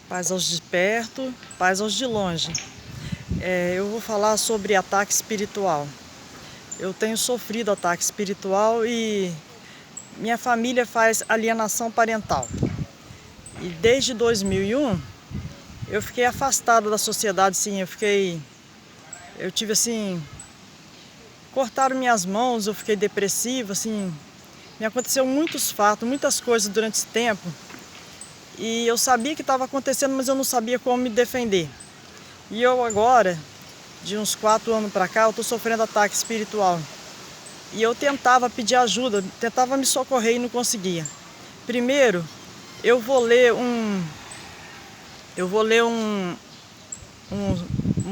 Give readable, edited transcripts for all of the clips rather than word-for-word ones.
Paz aos de perto, paz aos de longe. Eu vou falar sobre ataque espiritual. Eu tenho sofrido ataque espiritual e minha família faz alienação parental. E desde 2001 eu fiquei afastada da sociedade, sim. Eu tive assim, cortaram minhas mãos, eu fiquei depressiva, assim. Me aconteceu muitos fatos, muitas coisas durante esse tempo. E eu sabia que estava acontecendo, mas eu não sabia como me defender. E eu agora, de uns 4 anos para cá, eu estou sofrendo ataque espiritual. E eu tentava pedir ajuda, tentava me socorrer e não conseguia. Primeiro, eu vou ler um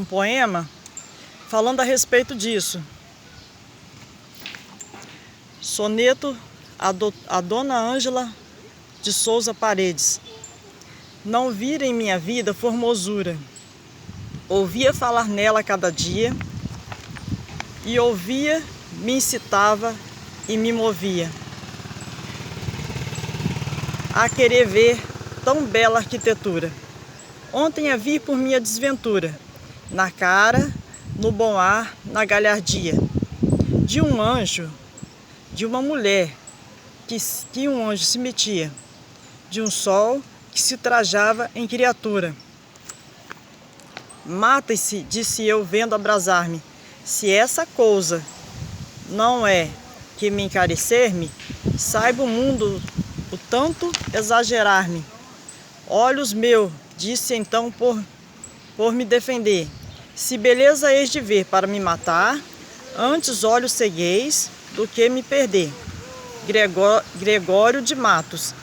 poema falando a respeito disso. Soneto a Dona Ângela de Souza Paredes. Não vira em minha vida formosura. Ouvia falar nela a cada dia, e ouvia, me incitava e me movia a querer ver tão bela arquitetura. Ontem a vi por minha desventura, na cara, no bom ar, na galhardia de um anjo, de uma mulher que um anjo se metia, de um sol que se trajava em criatura. Mata-se, disse eu, vendo abrasar-me, se essa coisa não é que me encarecer-me, saiba o mundo o tanto exagerar-me. Olhos meu, disse então por me defender, se beleza eis de ver para me matar, antes olhos cegueis do que me perder. Gregório de Matos.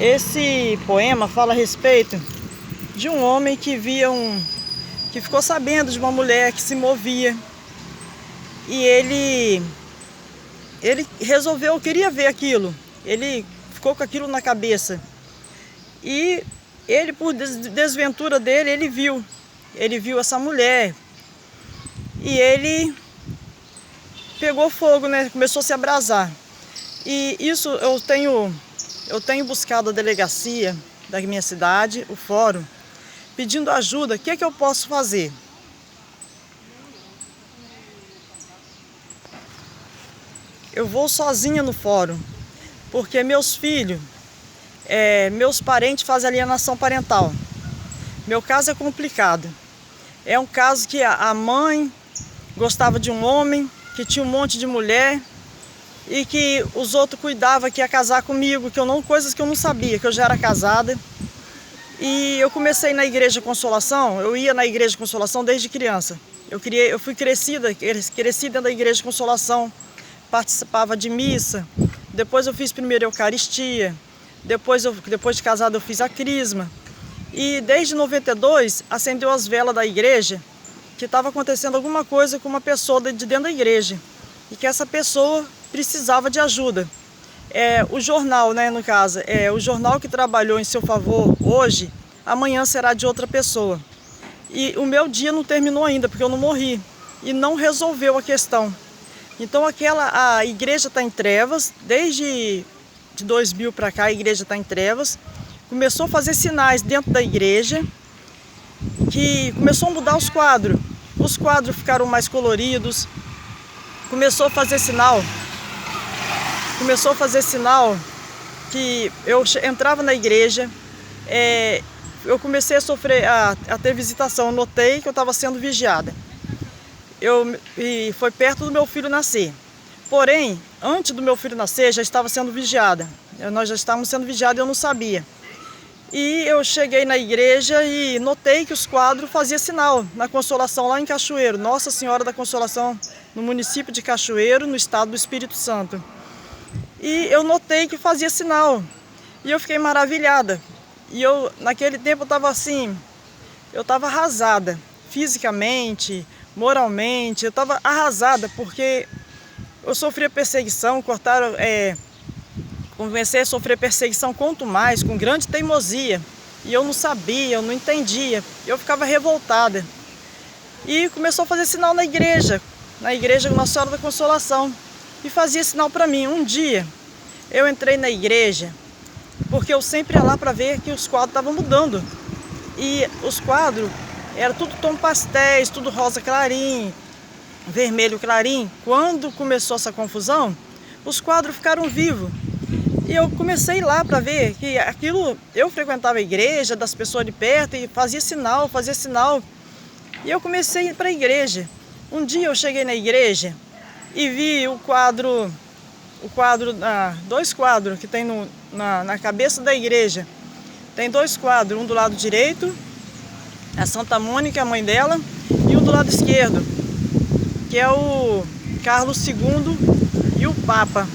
Esse poema fala a respeito de um homem que ficou sabendo de uma mulher que se movia, e ele resolveu, queria ver aquilo, ele ficou com aquilo na cabeça, e ele, por desventura dele, ele viu essa mulher, e ele pegou fogo, né? Começou a se abrasar. E isso eu tenho buscado a delegacia da minha cidade, o fórum, pedindo ajuda. O que é que eu posso fazer? Eu vou sozinha no fórum, porque meus filhos, meus parentes fazem alienação parental. Meu caso é complicado. É um caso que a mãe gostava de um homem, que tinha um monte de mulher, e que os outros cuidavam que ia casar comigo, coisas que eu não sabia, que eu já era casada. E eu comecei na Igreja Consolação, eu ia na Igreja Consolação desde criança. Eu fui cresci dentro da Igreja Consolação, participava de missa, depois eu fiz primeiro a Eucaristia, depois de casada eu fiz a Crisma. E desde 92 acendeu as velas da igreja, que estava acontecendo alguma coisa com uma pessoa de dentro da igreja, e que essa pessoa precisava de ajuda. O jornal, né, no caso, o jornal que trabalhou em seu favor hoje, amanhã será de outra pessoa. E o meu dia não terminou ainda, porque eu não morri, e não resolveu a questão. Então a igreja está em trevas, desde 2000 para cá a igreja está em trevas. Começou a fazer sinais dentro da igreja, que começou a mudar os quadros ficaram mais coloridos, começou a fazer sinal que eu entrava na igreja, eu comecei a ter visitação, eu notei que eu estava sendo vigiada. E foi perto do meu filho nascer. Porém, antes do meu filho nascer, já estava sendo vigiada. Nós já estávamos sendo vigiados e eu não sabia. E eu cheguei na igreja e notei que os quadros faziam sinal na Consolação, lá em Cachoeiro, Nossa Senhora da Consolação, no município de Cachoeiro, no estado do Espírito Santo. E eu notei que fazia sinal, e eu fiquei maravilhada. E naquele tempo eu estava assim, eu estava arrasada, fisicamente, moralmente, eu estava arrasada, porque eu sofria perseguição, comecei a sofrer perseguição quanto mais, com grande teimosia, e eu não sabia, eu não entendia, eu ficava revoltada. E começou a fazer sinal na igreja Nossa Senhora da Consolação, e fazia sinal para mim. Um dia eu entrei na igreja porque eu sempre ia lá para ver que os quadros estavam mudando. E os quadros era tudo tom pastéis, tudo rosa clarim, vermelho clarim. Quando começou essa confusão, os quadros ficaram vivos. E eu comecei lá para ver que aquilo, eu frequentava a igreja das pessoas de perto e fazia sinal. E eu comecei a ir para a igreja. Um dia eu cheguei na igreja e vi dois quadros que tem na cabeça da igreja. Tem dois quadros, um do lado direito, a Santa Mônica, a mãe dela, e um do lado esquerdo, que é o Carlos II e o Papa.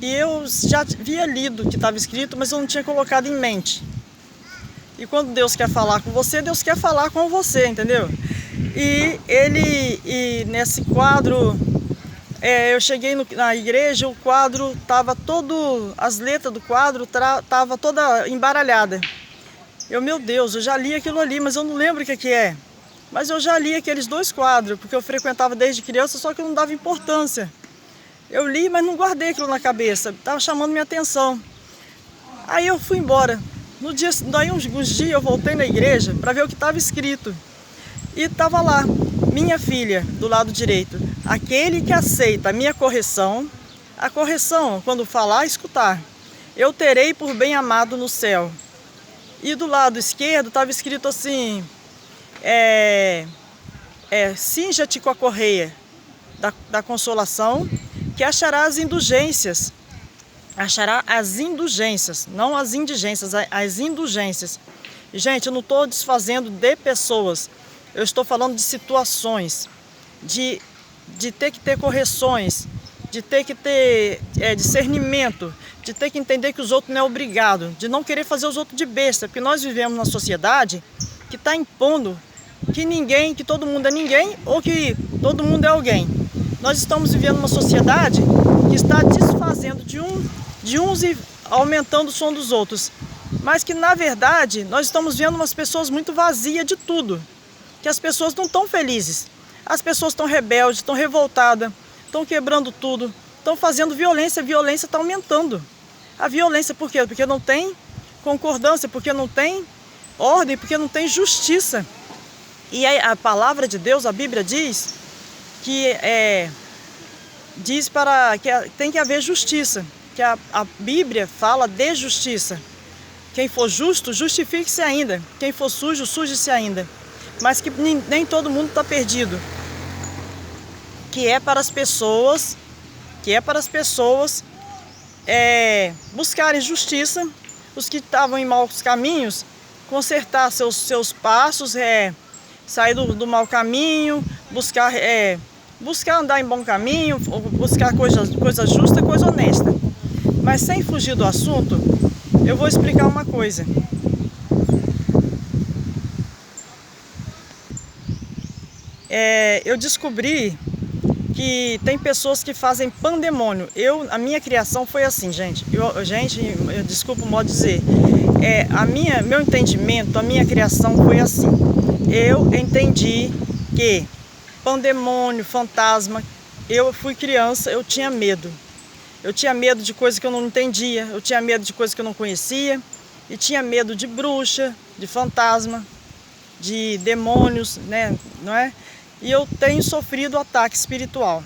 E eu já havia lido o que estava escrito, mas eu não tinha colocado em mente. E quando Deus quer falar com você, Deus quer falar com você, entendeu? E nesse quadro, eu cheguei na igreja, o quadro estava todo, as letras do quadro estavam toda embaralhada. Meu Deus, eu já li aquilo ali, mas eu não lembro o que é. Mas eu já li aqueles dois quadros, porque eu frequentava desde criança, só que eu não dava importância. Eu li, mas não guardei aquilo na cabeça, estava chamando minha atenção. Aí eu fui embora. Daí uns dias eu voltei na igreja para ver o que estava escrito. E estava lá, minha filha, do lado direito. Aquele que aceita a minha correção, a correção, quando falar, escutar. Eu terei por bem amado no céu. E do lado esquerdo estava escrito assim, cinja-te com a correia da consolação, que achará as indulgências. Achará as indulgências, não as indigências, as indulgências. Gente, eu não estou desfazendo de pessoas, eu estou falando de situações, de ter que ter correções, de ter que ter discernimento, de ter que entender que os outros não é obrigado, de não querer fazer os outros de besta, porque nós vivemos numa sociedade que está impondo que todo mundo é ninguém ou que todo mundo é alguém. Nós estamos vivendo uma sociedade que está desfazendo de uns e aumentando o som dos outros. Mas que, na verdade, nós estamos vendo umas pessoas muito vazias de tudo. Que as pessoas não estão felizes. As pessoas estão rebeldes, estão revoltadas, estão quebrando tudo, estão fazendo violência. A violência está aumentando. A violência por quê? Porque não tem concordância, porque não tem ordem, porque não tem justiça. E a palavra de Deus, a Bíblia diz que tem que haver justiça, que a Bíblia fala de justiça. Quem for justo, justifique-se ainda. Quem for sujo, suje-se ainda. Mas que nem todo mundo está perdido. Que é para as pessoas buscarem justiça, os que estavam em maus caminhos, consertar seus passos, sair do mau caminho, buscar andar em bom caminho, buscar coisa justa, coisa honesta. Mas sem fugir do assunto, eu vou explicar uma coisa. Eu descobri que tem pessoas que fazem pandemônio. A minha criação foi assim, gente. Desculpa o modo de dizer. Meu entendimento, a minha criação foi assim. Eu entendi que pandemônio, fantasma, eu fui criança, eu tinha medo. Eu tinha medo de coisas que eu não entendia, eu tinha medo de coisas que eu não conhecia, e tinha medo de bruxa, de fantasma, de demônios, né? Não é? E eu tenho sofrido ataque espiritual.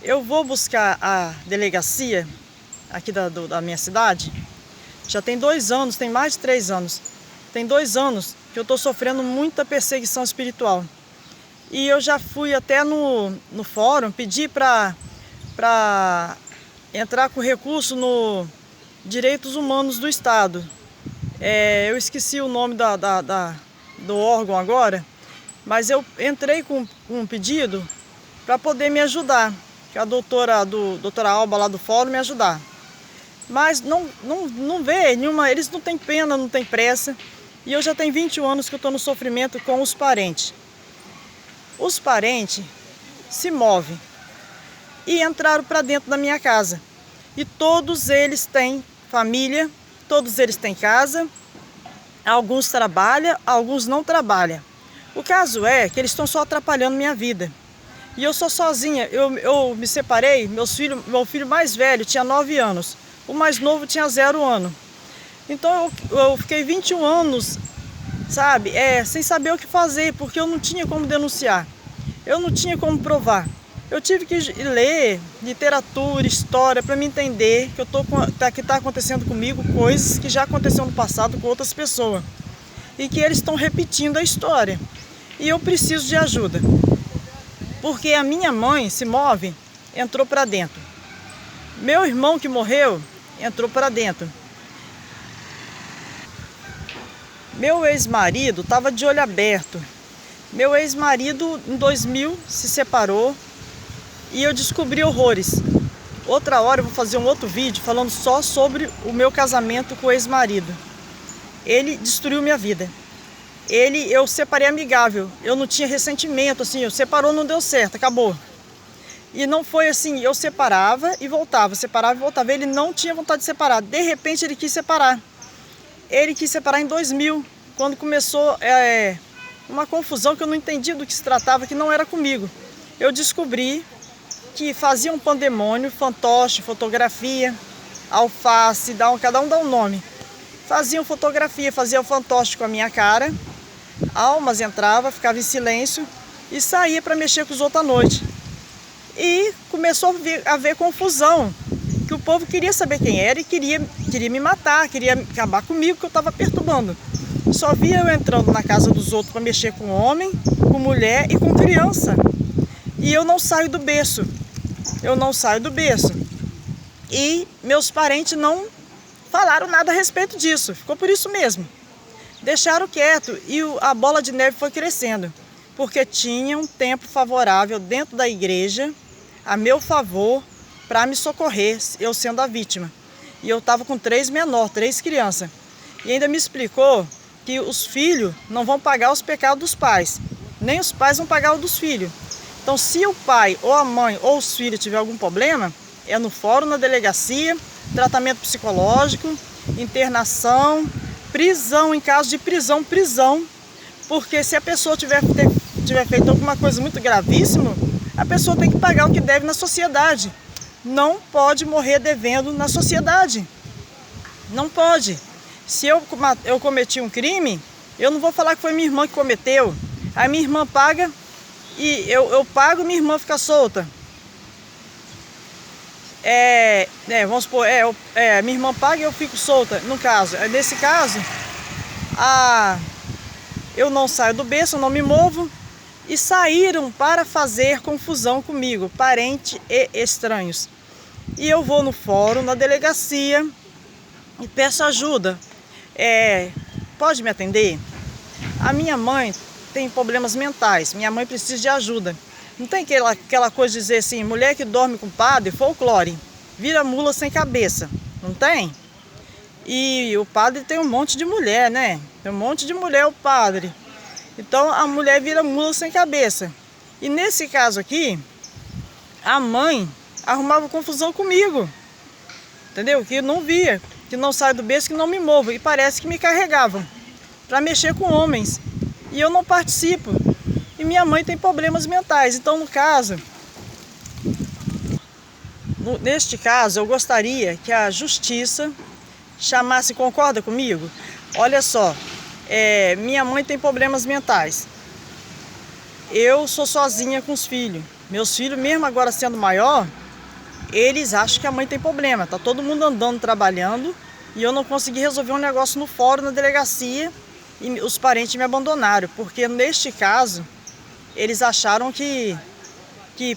Eu vou buscar a delegacia aqui da minha cidade, já tem 2 anos, tem mais de 3 anos. Tem 2 anos que eu estou sofrendo muita perseguição espiritual. E eu já fui até no fórum, pedi para entrar com recurso no Direitos Humanos do Estado. Eu esqueci o nome do órgão agora, mas eu entrei com um pedido para poder me ajudar, que a doutora Alba lá do fórum me ajudar. Mas não vê nenhuma, eles não têm pena, não têm pressa. E eu já tenho 21 anos que eu estou no sofrimento com os parentes. Os parentes se movem e entraram para dentro da minha casa. E todos eles têm família, todos eles têm casa, alguns trabalham, alguns não trabalham. O caso é que eles estão só atrapalhando minha vida. E eu sou sozinha, eu me separei, meu filho mais velho tinha 9 anos, o mais novo tinha 0 ano. Então eu fiquei 21 anos, sabe, sem saber o que fazer, porque eu não tinha como denunciar, eu não tinha como provar. Eu tive que ler literatura, história, para me entender que está acontecendo comigo coisas que já aconteceram no passado com outras pessoas. E que eles estão repetindo a história. E eu preciso de ajuda. Porque a minha mãe se move, entrou para dentro. Meu irmão que morreu, entrou para dentro. Meu ex-marido estava de olho aberto. Meu ex-marido, em 2000, se separou. E eu descobri horrores. Outra hora eu vou fazer um outro vídeo falando só sobre o meu casamento com o ex-marido. Ele destruiu minha vida. Eu separei amigável. Eu não tinha ressentimento, assim, eu separou, não deu certo, acabou. E não foi assim, eu separava e voltava, separava e voltava. Ele não tinha vontade de separar. De repente ele quis separar. Ele quis separar em 2000, quando começou uma confusão que eu não entendi do que se tratava, que não era comigo. Eu descobri que faziam um pandemônio, fantoche, fotografia, alface, cada um dá um nome. Faziam fotografia, faziam fantoche com a minha cara, almas entrava, ficava em silêncio e saía para mexer com os outros à noite. E começou a haver confusão, que o povo queria saber quem era e queria me matar, queria acabar comigo, que eu estava perturbando. Só via eu entrando na casa dos outros para mexer com homem, com mulher e com criança. E eu não saio do berço. Eu não saio do berço. E meus parentes não falaram nada a respeito disso. Ficou por isso mesmo. Deixaram quieto e a bola de neve foi crescendo. Porque tinha um tempo favorável dentro da igreja, a meu favor, para me socorrer, eu sendo a vítima. E eu estava com 3 menores, 3 crianças. E ainda me explicou que os filhos não vão pagar os pecados dos pais. Nem os pais vão pagar o dos filhos. Então, se o pai, ou a mãe, ou os filhos tiver algum problema, é no fórum, na delegacia, tratamento psicológico, internação, prisão, em caso de prisão, porque se a pessoa tiver feito alguma coisa muito gravíssima, a pessoa tem que pagar o que deve na sociedade. Não pode morrer devendo na sociedade. Não pode. Se eu cometi um crime, eu não vou falar que foi minha irmã que cometeu. A minha irmã paga e eu pago, minha irmã fica solta. Vamos supor, minha irmã paga e eu fico solta, no caso. Nesse caso, eu não saio do berço, eu não me movo. E saíram para fazer confusão comigo, parentes e estranhos. E eu vou no fórum, na delegacia, e peço ajuda. Pode me atender? A minha mãe tem problemas mentais, minha mãe precisa de ajuda. Não tem aquela coisa de dizer assim, mulher que dorme com padre, folclore, vira mula sem cabeça, não tem? E o padre tem um monte de mulher, né? Tem um monte de mulher o padre. Então a mulher vira mula sem cabeça. E nesse caso aqui, a mãe arrumava confusão comigo, entendeu? Que eu não via, que não saio do berço, que não me movo. E parece que me carregavam para mexer com homens. E eu não participo. E minha mãe tem problemas mentais. Então, neste caso, eu gostaria que a justiça chamasse, concorda comigo? Olha só, minha mãe tem problemas mentais. Eu sou sozinha com os filhos. Meus filhos, mesmo agora sendo maior, eles acham que a mãe tem problema. Tá todo mundo andando, trabalhando, e eu não consegui resolver um negócio no fórum, na delegacia, e os parentes me abandonaram, porque neste caso eles acharam que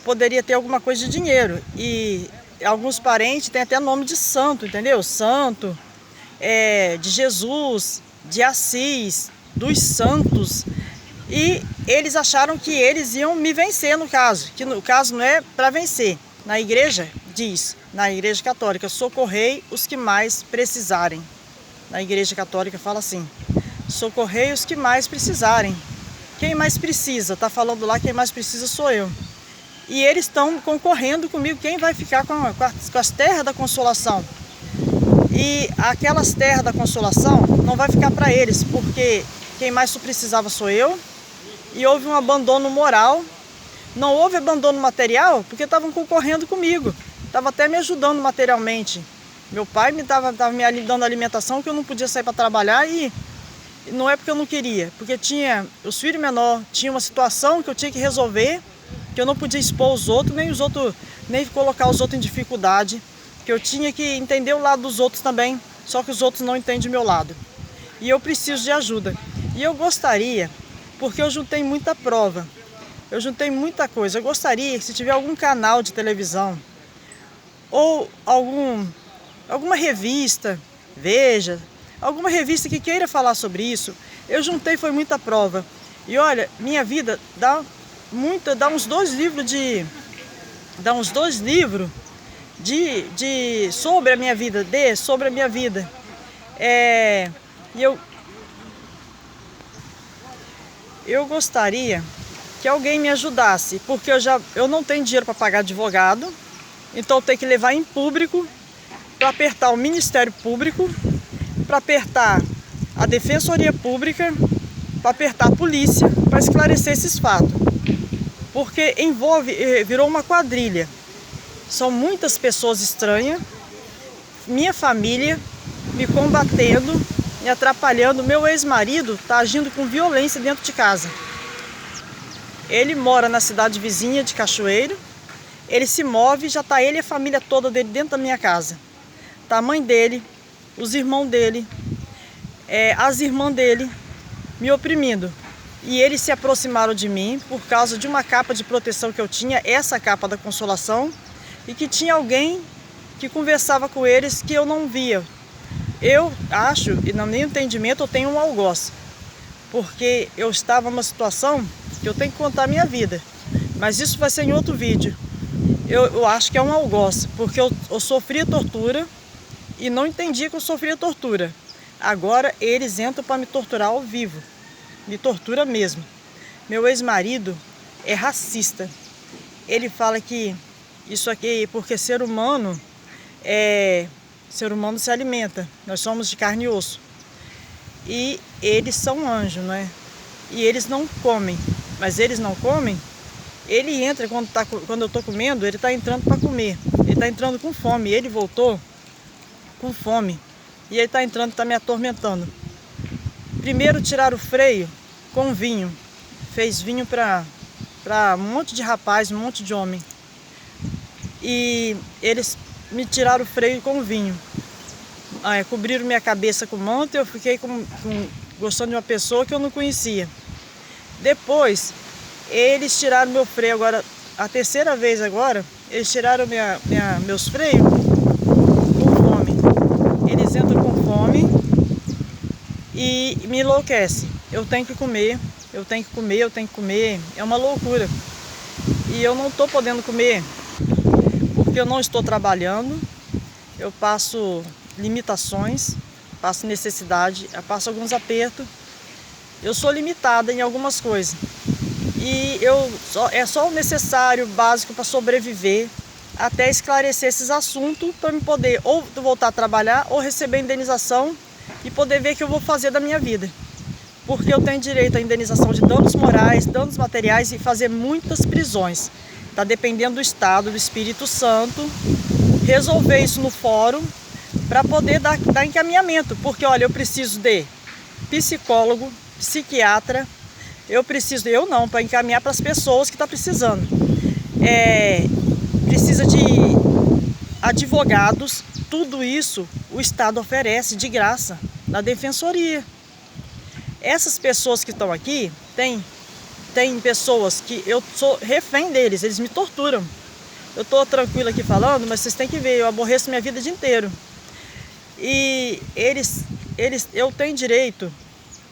poderia ter alguma coisa de dinheiro. E alguns parentes têm até nome de santo, entendeu? Santo, de Jesus, de Assis, dos santos. E eles acharam que eles iam me vencer no caso, que no caso não é para vencer. Na igreja diz, na igreja católica, socorrei os que mais precisarem. Na igreja católica fala assim, socorrei os que mais precisarem. Quem mais precisa? Está falando lá, quem mais precisa sou eu. E eles estão concorrendo comigo, quem vai ficar com as terras da consolação. E aquelas terras da consolação não vai ficar para eles, porque quem mais precisava sou eu. E houve um abandono moral, Não houve abandono material porque estavam concorrendo comigo. Estava até me ajudando materialmente. Meu pai estava me dando alimentação que eu não podia sair para trabalhar e não é porque eu não queria, porque tinha os filhos menores, tinha uma situação que eu tinha que resolver, que eu não podia expor os outros, nem colocar os outros em dificuldade, que eu tinha que entender o lado dos outros também, só que os outros não entendem o meu lado. E eu preciso de ajuda. E eu gostaria, porque eu juntei muita prova, eu juntei muita coisa, eu gostaria que se tiver algum canal de televisão ou alguma revista, Veja, alguma revista que queira falar sobre isso, eu juntei, foi muita prova. E olha, minha vida dá uns 2 livros sobre a minha vida, sobre a minha vida. E eu gostaria que alguém me ajudasse, porque eu não tenho dinheiro para pagar advogado, então eu tenho que levar em público, para apertar o Ministério Público, para apertar a Defensoria Pública, para apertar a polícia, para esclarecer esses fatos. Porque virou uma quadrilha. São muitas pessoas estranhas, minha família me combatendo, me atrapalhando. Meu ex-marido está agindo com violência dentro de casa. Ele mora na cidade vizinha de Cachoeiro, ele se move, já está ele e a família toda dele dentro da minha casa. Tá a mãe dele, os irmãos dele, as irmãs dele me oprimindo. E eles se aproximaram de mim por causa de uma capa de proteção que eu tinha, essa capa da Consolação, e que tinha alguém que conversava com eles que eu não via. Eu acho, e no meu entendimento, eu tenho um algoz, porque eu estava numa situação que eu tenho que contar a minha vida, mas isso vai ser em outro vídeo. Eu acho que é um algoz, porque eu sofria tortura e não entendia que eu sofria tortura. Agora eles entram para me torturar ao vivo, me tortura mesmo. Meu ex-marido é racista. Ele fala que isso aqui, porque ser humano se alimenta, nós somos de carne e osso. E eles são anjos, não é? E eles não comem, mas eles não comem. Ele entra quando eu estou comendo, ele está entrando para comer. Ele está entrando com fome. Ele voltou com fome. E ele está entrando, está me atormentando. Primeiro tiraram o freio com vinho. Fez vinho para um monte de rapaz, um monte de homem. E eles me tiraram o freio com vinho. Cobriram minha cabeça com manto e eu fiquei gostando de uma pessoa que eu não conhecia. Depois, eles tiraram meu freio agora, a terceira vez agora, eles tiraram meus freios com fome. Eles entram com fome e me enlouquecem. Eu tenho que comer, eu tenho que comer, eu tenho que comer. É uma loucura. E eu não estou podendo comer porque eu não estou trabalhando. Eu passo limitações, passo necessidade, eu passo alguns apertos. Eu sou limitada em algumas coisas. E é só o necessário, básico para sobreviver, até esclarecer esses assuntos para me poder ou voltar a trabalhar ou receber indenização e poder ver o que eu vou fazer da minha vida. Porque eu tenho direito à indenização de danos morais, danos materiais e fazer muitas prisões. Está dependendo do Estado, do Espírito Santo, resolver isso no fórum para poder dar encaminhamento. Porque, olha, eu preciso de psicólogo, psiquiatra, eu não, para encaminhar para as pessoas que estão precisando. Precisa de advogados, tudo isso o Estado oferece de graça na Defensoria. Essas pessoas que estão aqui, tem pessoas que eu sou refém deles, eles me torturam. Eu estou tranquila aqui falando, mas vocês têm que ver, eu aborreço minha vida o dia inteiro. E eu tenho direito,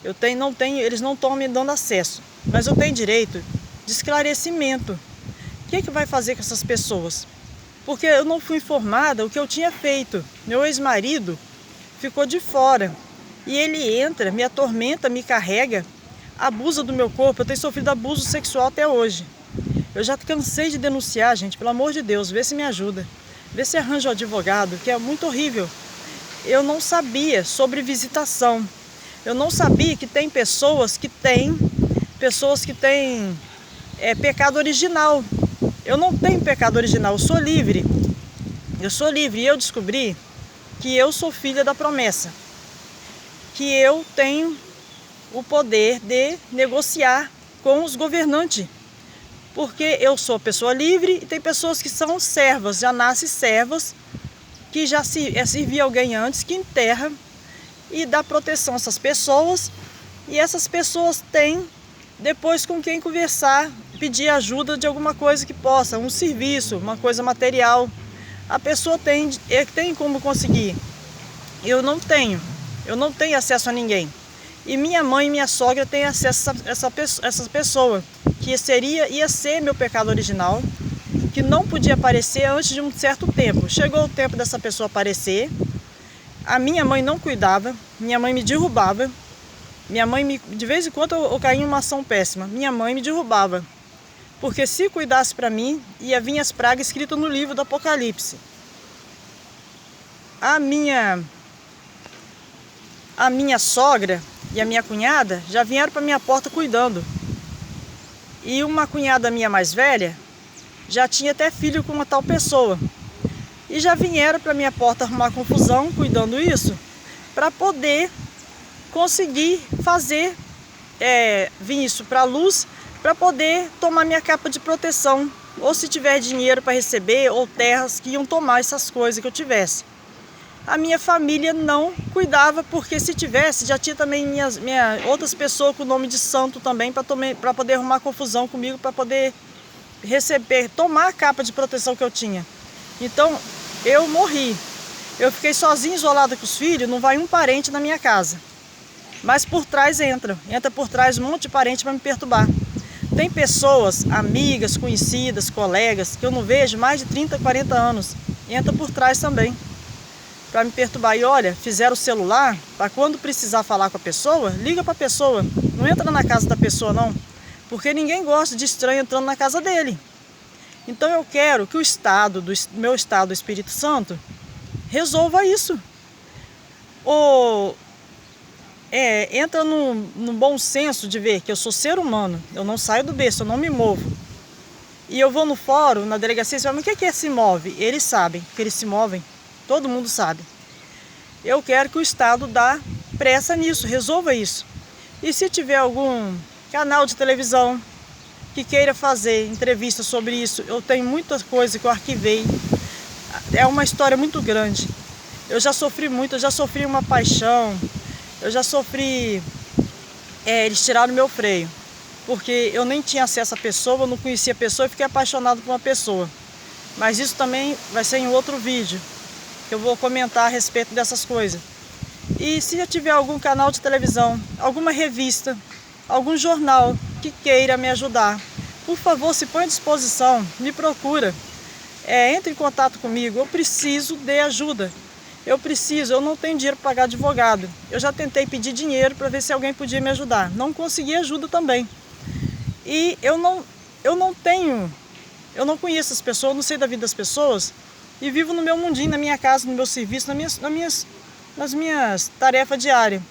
eles não estão me dando acesso, mas eu tenho direito de esclarecimento. O que vai fazer com essas pessoas? Porque eu não fui informada o que eu tinha feito. Meu ex-marido ficou de fora e ele entra, me atormenta, me carrega, abusa do meu corpo. Eu tenho sofrido abuso sexual até hoje. Eu já cansei de denunciar, gente, pelo amor de Deus, vê se me ajuda, vê se arranja um advogado, que é muito horrível. Eu não sabia sobre visitação. Eu não sabia que tem pessoas que têm pecado original. Eu não tenho pecado original, eu sou livre. Eu sou livre e eu descobri que eu sou filha da promessa. Que eu tenho o poder de negociar com os governantes. Porque eu sou pessoa livre e tem pessoas que são servas, já nascem servas, que já servia alguém antes, que enterra e dá proteção a essas pessoas. E essas pessoas têm depois com quem conversar, pedir ajuda de alguma coisa que possa, um serviço, uma coisa material. A pessoa tem como conseguir. Eu não tenho acesso a ninguém. E minha mãe e minha sogra têm acesso a essa pessoa, que ia ser meu pecado original, que não podia aparecer antes de um certo tempo. Chegou o tempo dessa pessoa aparecer, a minha mãe não cuidava, minha mãe me derrubava, de vez em quando eu caí em uma ação péssima, minha mãe me derrubava, porque se cuidasse para mim, ia vir as pragas escritas no livro do Apocalipse. A minha sogra e a minha cunhada já vieram para minha porta cuidando. E uma cunhada minha mais velha já tinha até filho com uma tal pessoa. E já vieram para minha porta arrumar confusão, cuidando isso, para poder conseguir fazer, vir isso para a luz, para poder tomar minha capa de proteção. Ou se tiver dinheiro para receber, ou terras que iam tomar essas coisas que eu tivesse. A minha família não cuidava, porque se tivesse, já tinha também outras pessoas com o nome de santo também, para poder arrumar confusão comigo, para poder receber, tomar a capa de proteção que eu tinha. Então, eu morri. Eu fiquei sozinha, isolada com os filhos, não vai um parente na minha casa. Mas por trás entra por trás um monte de parente para me perturbar. Tem pessoas, amigas, conhecidas, colegas, que eu não vejo mais de 30, 40 anos. Entra por trás também, para me perturbar. E olha, fizeram o celular, para quando precisar falar com a pessoa, liga para a pessoa. Não entra na casa da pessoa não, porque ninguém gosta de estranho entrando na casa dele. Então eu quero que o meu estado do Espírito Santo resolva isso. Entra num bom senso de ver que eu sou ser humano, eu não saio do berço, eu não me movo. E eu vou no fórum, na delegacia, e falo, mas o que se move? Eles sabem que eles se movem, todo mundo sabe. Eu quero que o Estado dê pressa nisso, resolva isso. E se tiver algum canal de televisão que queira fazer entrevista sobre isso, eu tenho muitas coisas que eu arquivei. É uma história muito grande. Eu já sofri muito, eu já sofri uma paixão, eu já sofri... eles tiraram meu freio, porque eu nem tinha acesso à pessoa, eu não conhecia a pessoa e fiquei apaixonado por uma pessoa. Mas isso também vai ser em outro vídeo, que eu vou comentar a respeito dessas coisas. E se já tiver algum canal de televisão, alguma revista, algum jornal que queira me ajudar, por favor, se põe à disposição, me procura. Entre em contato comigo, eu preciso de ajuda. Eu não tenho dinheiro para pagar advogado. Eu já tentei pedir dinheiro para ver se alguém podia me ajudar. Não consegui ajuda também. E eu não conheço as pessoas, não sei da vida das pessoas. E vivo no meu mundinho, na minha casa, no meu serviço, nas minhas tarefas diárias.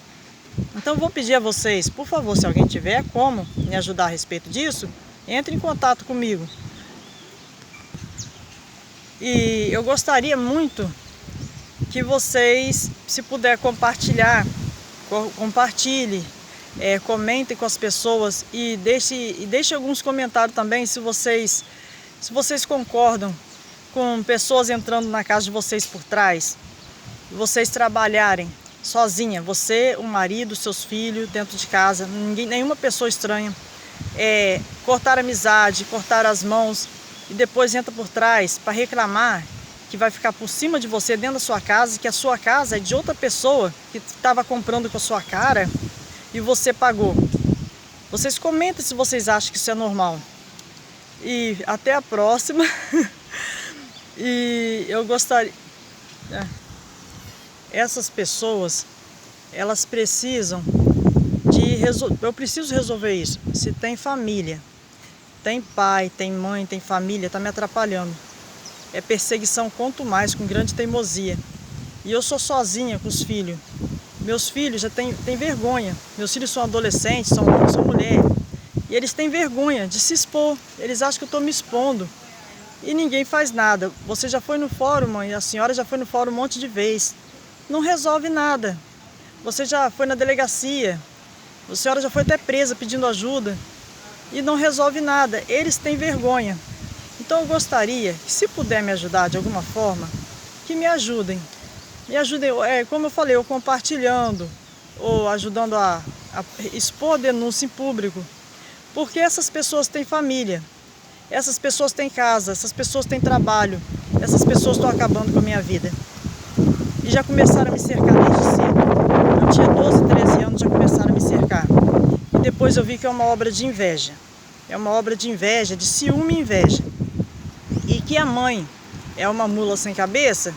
Então vou pedir a vocês, por favor, se alguém tiver como me ajudar a respeito disso, entre em contato comigo. E eu gostaria muito que vocês, se puder compartilhar, compartilhe, comentem com as pessoas e deixe alguns comentários também se vocês concordam com pessoas entrando na casa de vocês por trás, vocês trabalharem sozinha, você, o marido, seus filhos dentro de casa, nenhuma pessoa estranha, cortar a amizade, cortar as mãos e depois entra por trás para reclamar que vai ficar por cima de você dentro da sua casa, que a sua casa é de outra pessoa que estava comprando com a sua cara e você pagou. Vocês comentem se vocês acham que isso é normal. E até a próxima. E eu gostaria... Essas pessoas, elas precisam eu preciso resolver isso. Se tem família, tem pai, tem mãe, tem família, está me atrapalhando. É perseguição quanto mais, com grande teimosia. E eu sou sozinha com os filhos. Meus filhos já têm vergonha. Meus filhos são adolescentes, são homens, são mulher. E eles têm vergonha de se expor, eles acham que eu estou me expondo. E ninguém faz nada. Você já foi no fórum, mãe, a senhora já foi no fórum um monte de vezes. Não resolve nada. Você já foi na delegacia, a senhora já foi até presa pedindo ajuda e não resolve nada. Eles têm vergonha. Então eu gostaria que, se puder me ajudar de alguma forma, que me ajudem. Me ajudem, como eu falei, ou compartilhando, ou ajudando a expor a denúncia em público. Porque essas pessoas têm família, essas pessoas têm casa, essas pessoas têm trabalho, essas pessoas estão acabando com a minha vida. E já começaram a me cercar desde cedo. Eu tinha 12, 13 anos, já começaram a me cercar. E depois eu vi que é uma obra de inveja. É uma obra de inveja, de ciúme e inveja. E que a mãe é uma mula sem cabeça,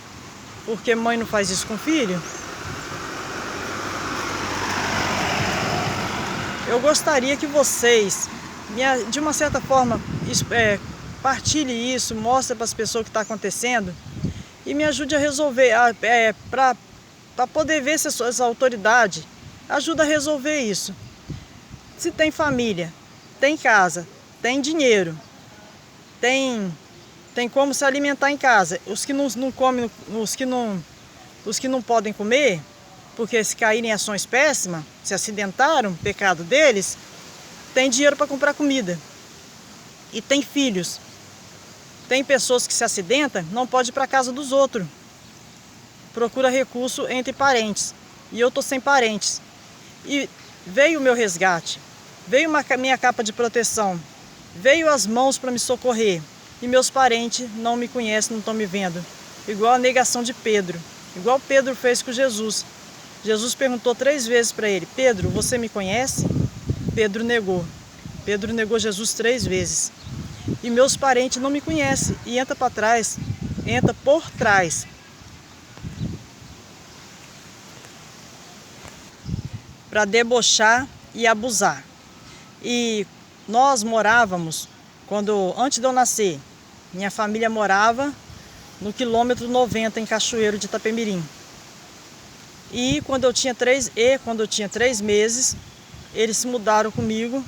porque mãe não faz isso com filho. Eu gostaria que vocês, de uma certa forma, partilhem isso, mostrem para as pessoas o que está acontecendo e me ajude a resolver, para poder ver se as autoridades ajudam a resolver isso. Se tem família, tem casa, tem dinheiro, tem como se alimentar em casa. Os que não comem, os que não podem comer, porque se caírem em ações péssimas, se acidentaram, pecado deles, tem dinheiro para comprar comida. E tem filhos. Tem pessoas que se acidentam, não pode ir para a casa dos outros. Procura recurso entre parentes. E eu estou sem parentes. E veio o meu resgate. Veio minha capa de proteção. Veio as mãos para me socorrer. E meus parentes não me conhecem, não estão me vendo. Igual a negação de Pedro. Igual Pedro fez com Jesus. Jesus perguntou 3 vezes para ele: Pedro, você me conhece? Pedro negou. Pedro negou Jesus 3 vezes. E meus parentes não me conhecem. E entra para trás, entra por trás. Para debochar e abusar. E nós morávamos, antes de eu nascer, minha família morava no quilômetro 90 em Cachoeiro de Itapemirim. E quando eu tinha 3 meses, eles se mudaram comigo,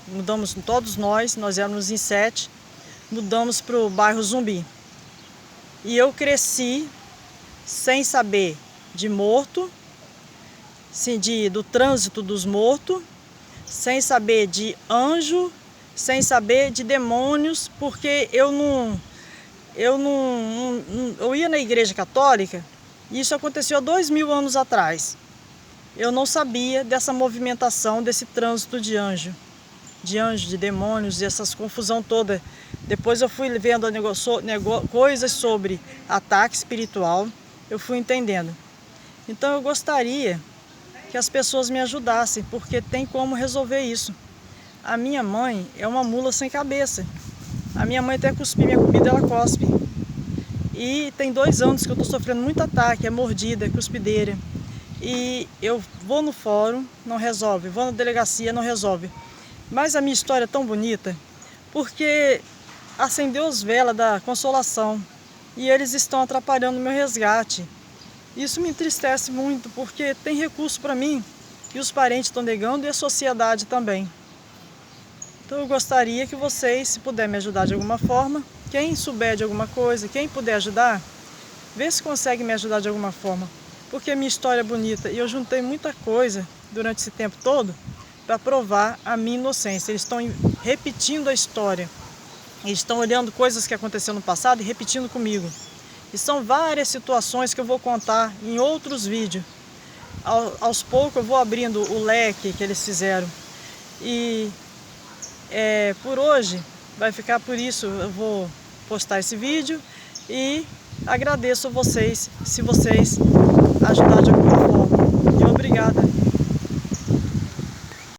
mudamos todos nós éramos em 7, mudamos para o bairro Zumbi. E eu cresci sem saber de morto, do trânsito dos mortos, sem saber de anjo, sem saber de demônios, porque eu ia na igreja católica. Isso aconteceu há 2000 anos atrás. Eu não sabia dessa movimentação, desse trânsito de anjo, de demônios, e essas confusão toda. Depois eu fui vendo coisas sobre ataque espiritual, eu fui entendendo. Então eu gostaria que as pessoas me ajudassem, porque tem como resolver isso. A minha mãe é uma mula sem cabeça. A minha mãe até cuspir minha comida, ela cospe. E tem 2 anos que eu estou sofrendo muito ataque, mordida, cuspideira. E eu vou no fórum, não resolve. Vou na delegacia, não resolve. Mas a minha história é tão bonita, porque acendeu as velas da consolação. E eles estão atrapalhando o meu resgate. Isso me entristece muito, porque tem recurso para mim, e os parentes estão negando, e a sociedade também. Então eu gostaria que vocês, se puderem me ajudar de alguma forma, quem souber de alguma coisa, quem puder ajudar, vê se consegue me ajudar de alguma forma. Porque a minha história é bonita e eu juntei muita coisa durante esse tempo todo para provar a minha inocência. Eles estão repetindo a história. Eles estão olhando coisas que aconteceram no passado e repetindo comigo. E são várias situações que eu vou contar em outros vídeos. Aos poucos eu vou abrindo o leque que eles fizeram. E por hoje vai ficar por isso. Eu vou postar esse vídeo e agradeço a vocês se vocês ajudarem de alguma forma. E obrigada.